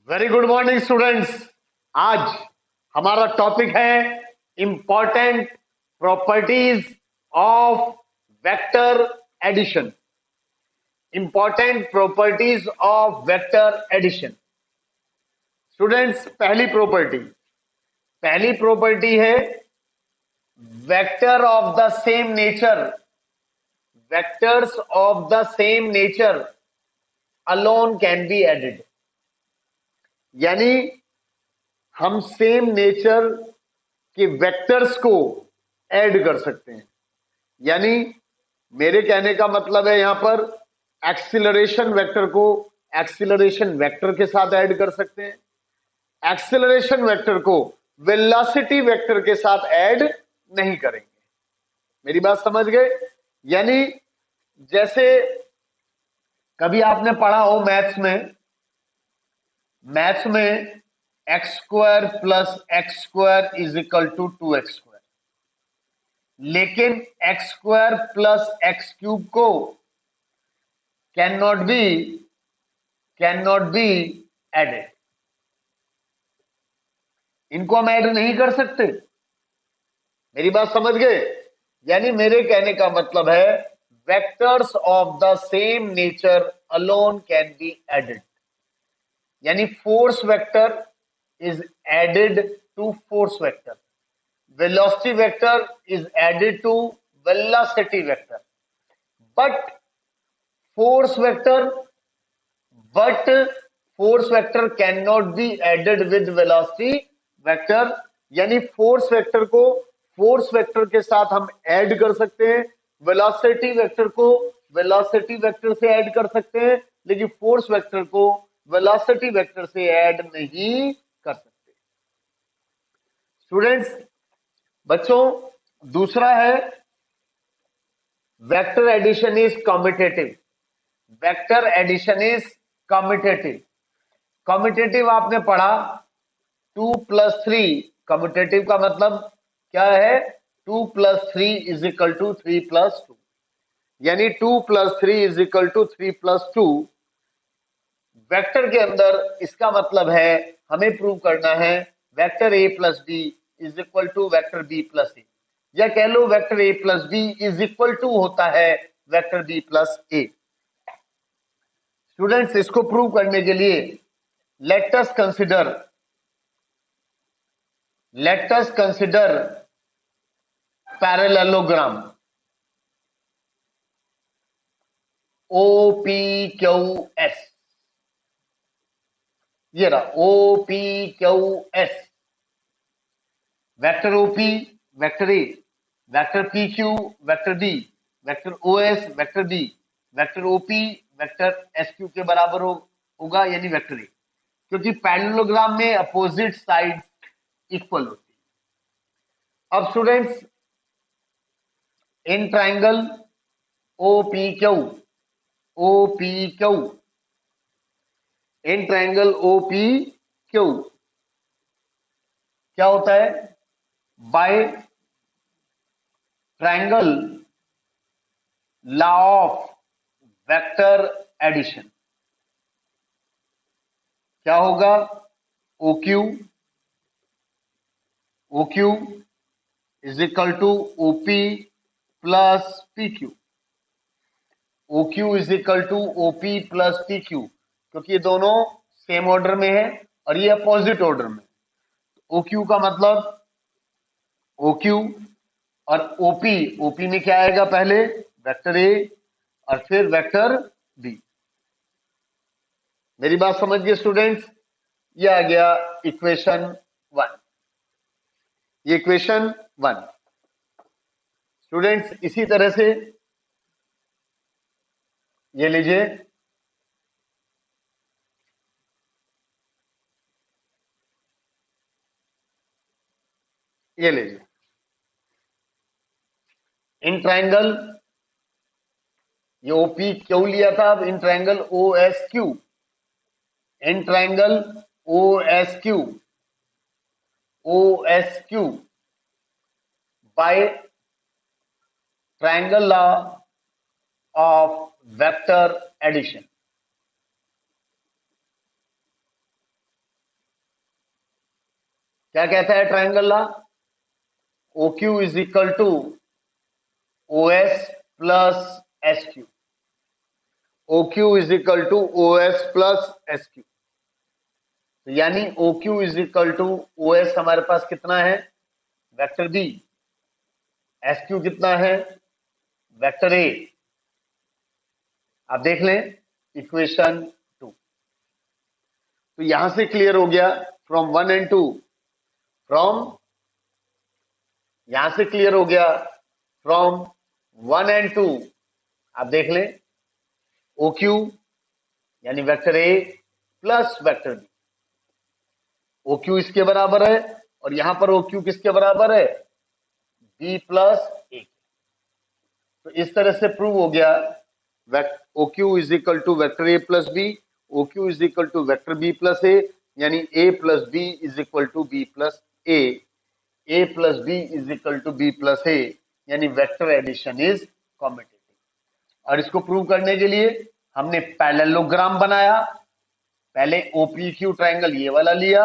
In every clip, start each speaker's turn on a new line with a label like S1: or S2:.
S1: Very good morning students. आज हमारा topic है important properties of vector addition. Important properties of vector addition. Students, पहली property है vector of the same nature, vectors of the same nature alone can be added. यानी हम same nature के vectors को add कर सकते हैं। यानी मेरे कहने का मतलब है यहां पर एक्सीलरेशन वेक्टर को एक्सीलरेशन वेक्टर के साथ ऐड कर सकते हैं, एक्सीलरेशन वेक्टर को वेलोसिटी वेक्टर के साथ ऐड नहीं करेंगे। मेरी बात समझ गए? यानी जैसे कभी आपने पढ़ा हो मैथ्स में x square plus x square is equal to 2x square, लेकिन x square plus x cube को कैन नॉट बी एडेड। इनको हम ऐड नहीं कर सकते। मेरी बात समझ गए? यानी मेरे कहने का मतलब है vectors of the same nature alone can be added. यानी force vector is added to force vector, velocity vector is added to velocity vector, but force vector but force vector cannot be added with velocity vector। यानी force vector को force vector के साथ हम add कर सकते हैं, velocity vector को velocity vector से ऐड कर सकते हैं, लेकिन फोर्स वेक्टर को वेलोसिटी वेक्टर से ऐड नहीं कर सकते। स्टूडेंट्स, बच्चों, दूसरा है vector addition is commutative. Vector addition is commutative. Commutative आपने पढ़ा 2+3। कॉम्यूटेटिव का मतलब क्या है? 2+3 इज इक्वल टू 3+2। यानी 2+3 इज इक्वल टू 3+2। वेक्टर के अंदर इसका मतलब है हमें प्रूव करना है vector a plus B is equal to vector b plus A, या कह लो vector a plus B is equal to होता है vector b plus A. Students, इसको प्रूव करने के लिए let us consider parallelogram OPQS। ये रहा OPQS। Vector OP vector A, vector PQ vector B, vector OS vector B, vector OP vector SQ के बराबर होगा, यानी वेक्टर A, क्योंकि पैरेललोग्राम में अपोजिट साइड इक्वल होती है। अब students, in triangle OPQ in triangle OPQ क्या होता है? By triangle law of vector addition क्या होगा? OQ is equal to OP plus PQ। OQ is equal to OP plus PQ, क्योंकि ये दोनों सेम ऑर्डर में है और ये अपोजिट ऑर्डर में। OQ का मतलब OQ और OP में क्या आएगा? पहले वेक्टर A और फिर वेक्टर B। मेरी बात समझ गए स्टूडेंट्स? ये आ गया इक्वेशन 1। ये इक्वेशन 1। स्टूडेंट्स, इसी तरह से ये लीजिए, ये लीजिए इन ट्राइंगल, ये OP क्यों लिया था? अब in triangle OSQ, in triangle OSQ by triangle law of vector addition. क्या कहता है triangle law? O Q is equal to O S plus S Q. O Q is equal to O S plus S Q. यानी O Q is equal to O S हमारे पास कितना है? Vector B. S Q कितना है? Vector ए। आप देख लें इक्वेशन 2। तो यहां से क्लियर हो गया फ्रॉम 1 एंड 2, फ्रॉम यहां से क्लियर हो गया फ्रॉम 1 एंड 2। आप देख लें ओ क्यू यानी vector A plus vector B. O Q इसके बराबर है और यहां पर ओ क्यू किसके बराबर है? B plus A. तो इस तरह से प्रूव हो गया O Q is equal to vector A plus B, O Q is equal to vector B plus A, यानी A plus B is equal to B plus A plus B is equal to B plus A, यानी vector addition is commutative. और इसको prove करने के लिए हमने parallelogram बनाया। पहले ओपीक्यू ट्रायंगल ये वाला लिया,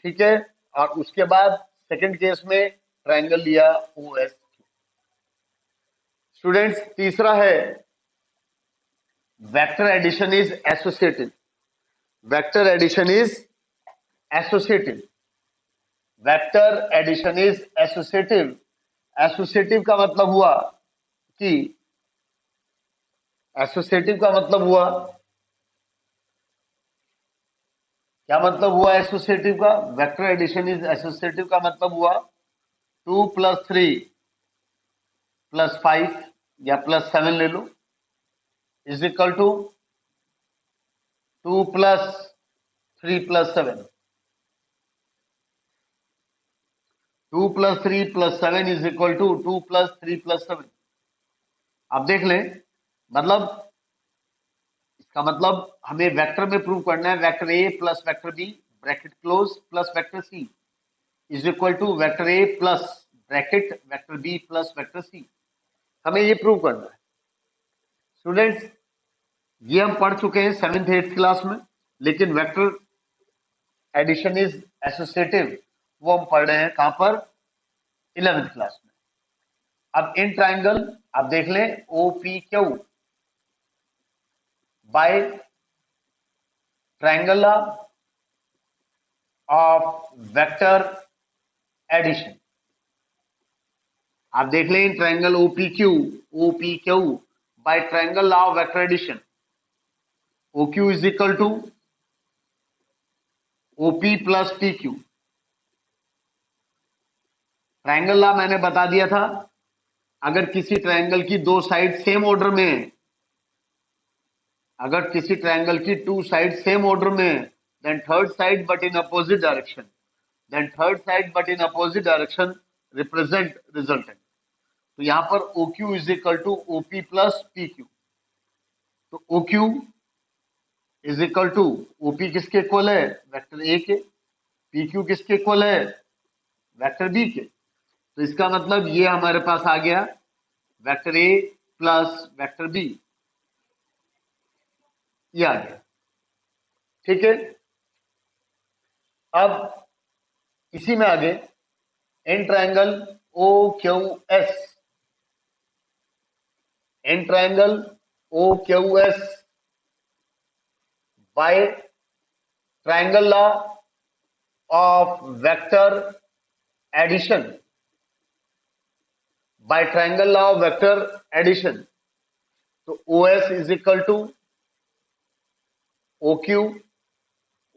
S1: ठीक है, और उसके बाद सेकंड केस में ट्रायंगल लिया ओएस। स्टूडेंट्स तीसरा है vector addition is associative. Vector addition is associative. Vector addition is associative. Associative का मतलब हुआ कि एसोसिएटिव का मतलब हुआ, क्या मतलब हुआ एसोसिएटिव का? वेक्टर एडिशन इज एसोसिएटिव का मतलब हुआ 2 + 3 + 5 या +7 ले लो is equal to 2 + 3 + 7। 2 + 3 + 7 is equal to 2 + 3 + 7। आप देख लें, मतलब इसका मतलब हमें वेक्टर में प्रूव करना है vector A plus vector B bracket close plus vector C is equal to vector A plus bracket vector B plus vector C. हमें ये प्रूव करना है। स्टूडेंट्स ये हम पढ़ चुके हैं 7th 8th क्लास में, लेकिन वेक्टर एडिशन इज एसोसिएटिव वो हम पढ़ रहे हैं कहां पर? 11th क्लास में। अब इन ट्राइंगल आप देख लें O P Q by triangle law of vector addition. आप देख लें triangle OPQ by triangle law of vector addition. O Q is equal to OP plus P Q. Triangle law मैंने बता दिया था, अगर किसी ट्राइंगल की दो साइड सेम ऑर्डर में है, अगर किसी ट्राइंगल की टू साइड सेम ऑर्डर में है, then third side but in opposite direction, then third side but in opposite direction represent resultant. तो यहां पर O Q is equal to OP plus P Q. तो O Q is equal to OP किसके equal है? Vector A के। P Q किसके equal है? Vector B के। तो इसका मतलब ये हमारे पास आ गया vector A plus vector B, ये आ गया, ठीक है। अब इसी में आगे in triangle O Q S, in triangle O Q S by triangle law of vector addition, by triangle law of vector addition. तो O S is equal to O Q,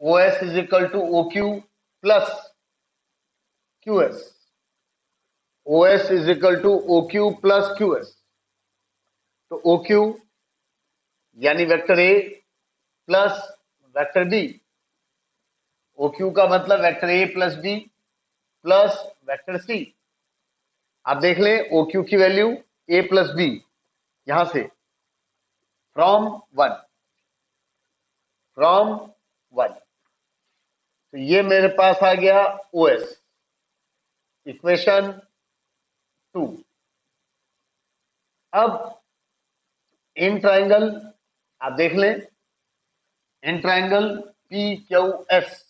S1: O S is equal to O Q plus Q S, O S is equal to O Q plus Q S. तो O Q यानी vector A plus vector B, O Q का मतलब vector A plus B plus vector C. आप देख लें O Q की value A plus B, यहां से फ्रॉम 1, फ्रॉम 1। तो ये मेरे पास आ गया ओ एस, इक्वेशन 2। अब इन ट्राइंगल आप देख लें, in triangle P Q S,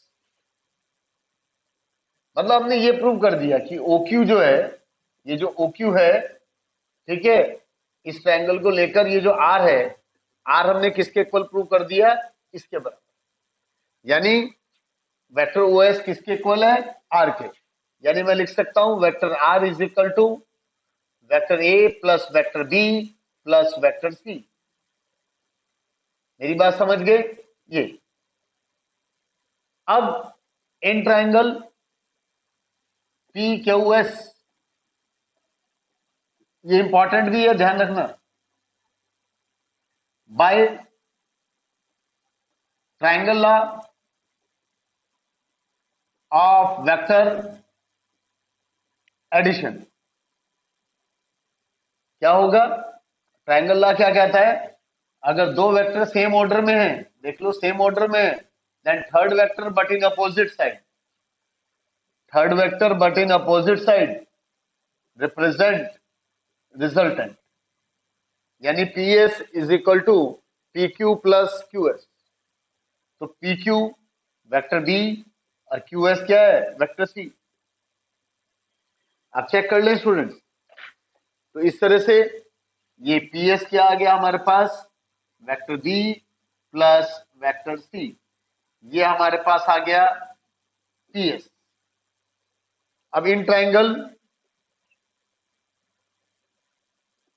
S1: मतलब हमने ये प्रूव कर दिया कि OQ जो है, ये जो OQ है, ठीक है, इस ट्रायंगल को लेकर ये जो R है, R हमने किसके इक्वल प्रूव कर दिया, इसके बराबर। यानी वेक्टर OS किसके इक्वल है, R के। यानी मैं लिख सकता हूं vector R is equal to vector A plus vector B plus vector C। मेरी बात समझ गए? ये अब इन ट्रायंगल PQS, ये इंपॉर्टेंट भी है, ध्यान रखना, by triangle law of vector addition. क्या होगा? ट्रायंगल लॉ क्या कहता है? अगर दो वेक्टर सेम ऑर्डर में हैं, देख लो सेम ऑर्डर में है, then third vector but in opposite side, third vector but in opposite side represent resultant. यानी PS is equal to PQ plus QS। तो PQ वेक्टर B और QS क्या है, वेक्टर C। आप चेक कर लें स्टूडेंट्स। तो इस तरह से ये PS क्या आ गया हमारे पास, vector B plus vector C, ये हमारे पास आ गया PS। अब in triangle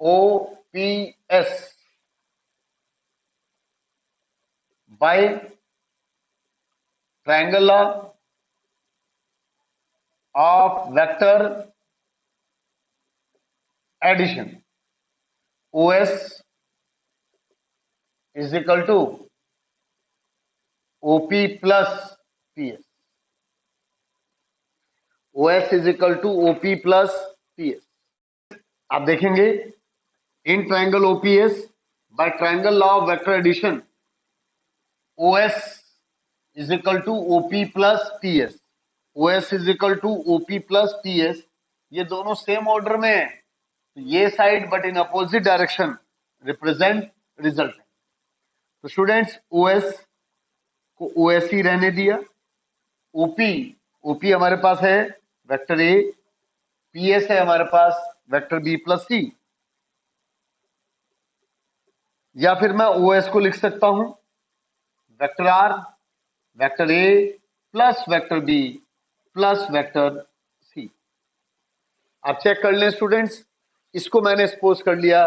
S1: OPS by triangle law of vector addition, OS is equal to OP plus PS। OS is equal to OP plus PS। आप देखेंगे in triangle OPS by triangle law of vector addition, OS is equal to OP plus PS। OS is equal to OP plus PS, ये दोनों same order में है, तो ये side but in opposite direction represent result. तो students OS को OS ही रहने दिया, OP हमारे पास है वेक्टर A, PS है हमारे पास वेक्टर B प्लस C। या फिर मैं OS को लिख सकता हूं vector R, vector A plus vector B plus vector C। आप चेक कर लें स्टूडेंट्स, इसको मैंने सपोज कर लिया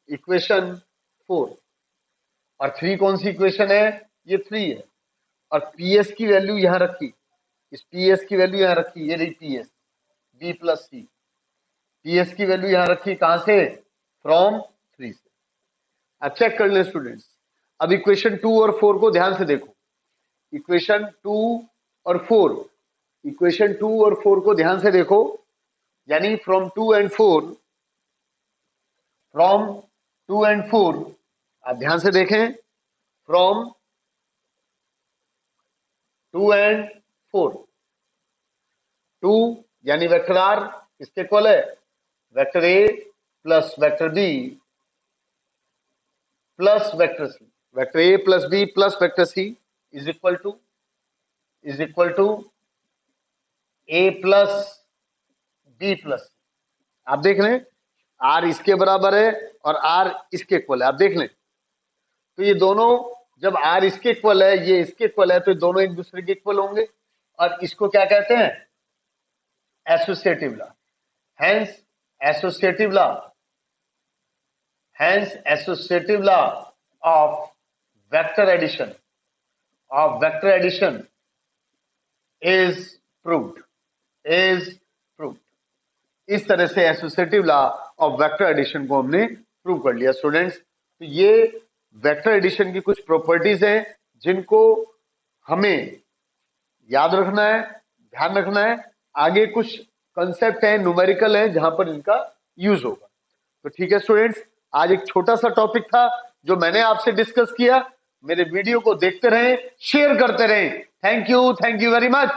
S1: इक्वेशन 4, और 3 कौन सी इक्वेशन है, ये 3 है, और PS की वैल्यू यहां रखी, इस PS की वैल्यू यहां रखी, ये रही PS B plus C। PS की वैल्यू यहां रखी कहां से, फ्रॉम 3 से। अब चेक कर लें स्टूडेंट्स। अब इक्वेशन 2 और 4 को ध्यान से देखो, इक्वेशन 2 और 4, इक्वेशन 2 और 4 को ध्यान से देखो। यानी फ्रॉम 2 एंड 4, फ्रॉम 2 एंड 4, आप ध्यान से देखें, फ्रॉम 2 एंड 4, 2 यानी वेक्टर R किसके इक्वल है, vector A plus vector B plus vector C। Vector A plus B plus vector C is equal to A plus B plus C। आप देख लें, R इसके बराबर है और R इसके इक्वल है, आप देख लें। तो ये दोनों जब R इसके इक्वल है, ये इसके इक्वल है, तो ये दोनों एक दूसरे के इक्वल होंगे, और इसको क्या कहते हैं, associative law. Hence associative law, hence associative law of vector addition is proved। इस तरह से associative law of vector addition को हमने प्रूव कर लिया स्टूडेंट्स। तो ये वेक्टर एडिशन की कुछ प्रॉपर्टीज हैं जिनको हमें याद रखना है, ध्यान रखना है। आगे कुछ कंसेप्ट है, न्यूमेरिकल है, जहां पर इनका यूज होगा। तो ठीक है स्टूडेंट्स, आज एक छोटा सा टॉपिक था जो मैंने आपसे डिस्कस किया। मेरे वीडियो को देखते रहें, शेयर करते रहें। Thank you very much.